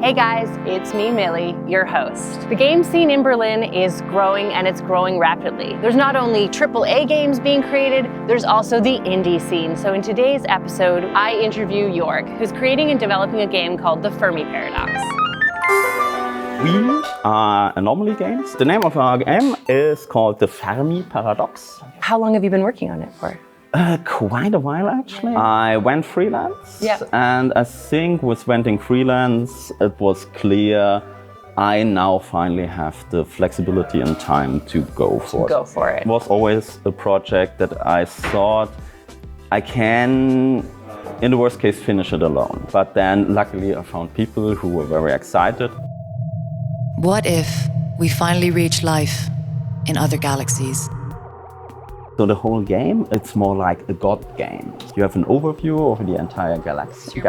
Hey guys, it's me, Millie, your host. The game scene in Berlin is growing, and it's growing rapidly. There's not only AAA games being created, there's also the indie scene. So in today's episode, I interview Jörg, who's creating and developing a game called the Fermi Paradox. We are Anomaly Games. The name of our game is called the Fermi Paradox. How long have you been working on it for? Quite a while, actually. I went freelance, Yeah. and I think with went freelance, it was clear I now finally have the flexibility and time to go for it. It was always a project that I thought I can, in the worst case, finish it alone. But then, luckily, I found people who were very excited. What if we finally reach life in other galaxies? So the whole game, it's more like a God game. You have an overview of the entire galaxy.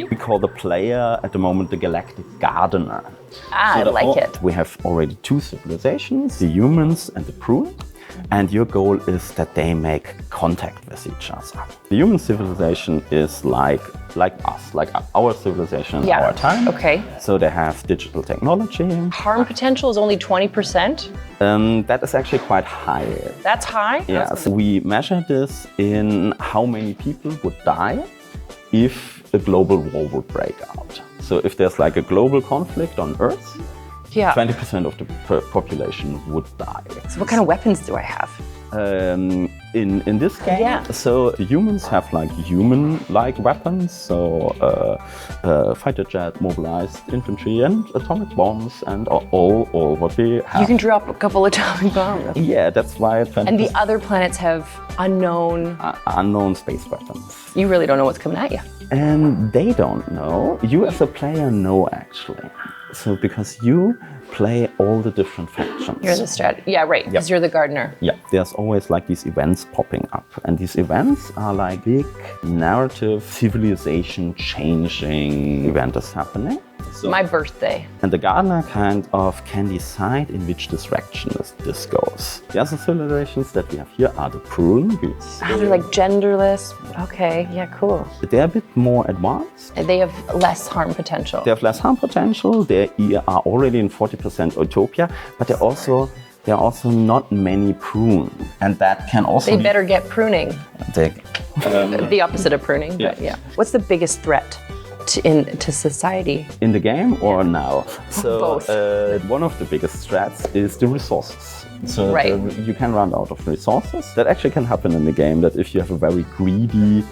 We call the player at the moment the galactic gardener. I like it. We have already two civilizations, the humans and the prune. And your goal is that they make contact with each other. The human civilization is like us, like our civilization in our time. Okay. So they have digital technology. Harm potential is only 20%? That is actually quite high. That's high? Yeah, so we measure this in how many people would die if a global war would break out. So if there's like a global conflict on Earth, 20% of the population would die. So what kind of weapons do I have? In this game, so the humans have like human-like weapons, so fighter jet, mobilized infantry, and atomic bombs, and all what we have. You can drop a couple atomic bombs. Yeah, that's why. And the other planets have unknown space weapons. You really don't know what's coming at you. And they don't know. You as a player know, actually. So because you play all the different factions. You're the strategy. Yeah, right, because you're the gardener. Yeah, there's always like these events popping up. And these events are like big narrative, civilization-changing event is happening. So, my birthday. And the gardener kind of can decide in which direction this goes. The other civilizations that we have here are the prune. They're like genderless. Okay, yeah, cool. They're a bit more advanced. And they have less harm potential. They have less harm potential. They are already in 40% utopia, but there are also not many prune. And that can also They better get pruning. The opposite of pruning, but yeah. What's the biggest threat to society? In the game or now? So both. One of the biggest threats is the resources. So right. You can run out of resources. That actually can happen in the game, that if you have a very greedy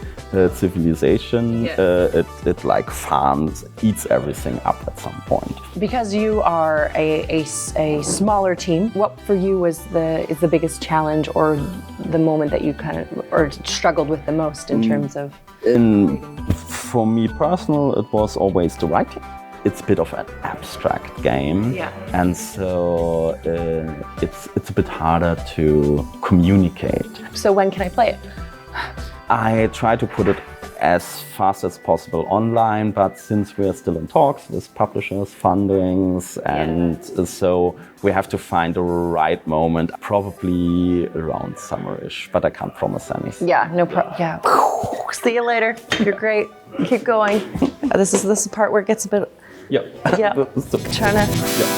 civilization, it like farms, eats everything up at some point. Because you are a smaller team, what for you is the biggest challenge or the moment that you or struggled with the most in terms of? For me personal, it was always the writing. It's a bit of an abstract game, and so it's a bit harder to communicate. So when can I play it? I try to put it as fast as possible online, but since we're still in talks with publishers, fundings, and so we have to find the right moment, probably around summerish, but I can't promise anything. Yeah, no problem. Yeah. See you later. You're great. Keep going. This is the part where it gets a bit. Yeah. Trying to.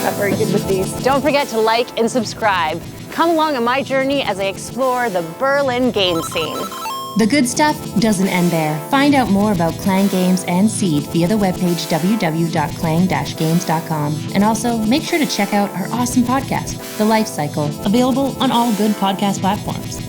Not very good with these. Don't forget to like and subscribe. Come along on my journey as I explore the Berlin game scene. The good stuff doesn't end there. Find out more about KLANG Games and Seed via the webpage www.klang-games.com. And also, make sure to check out our awesome podcast, The Life Cycle, available on all good podcast platforms.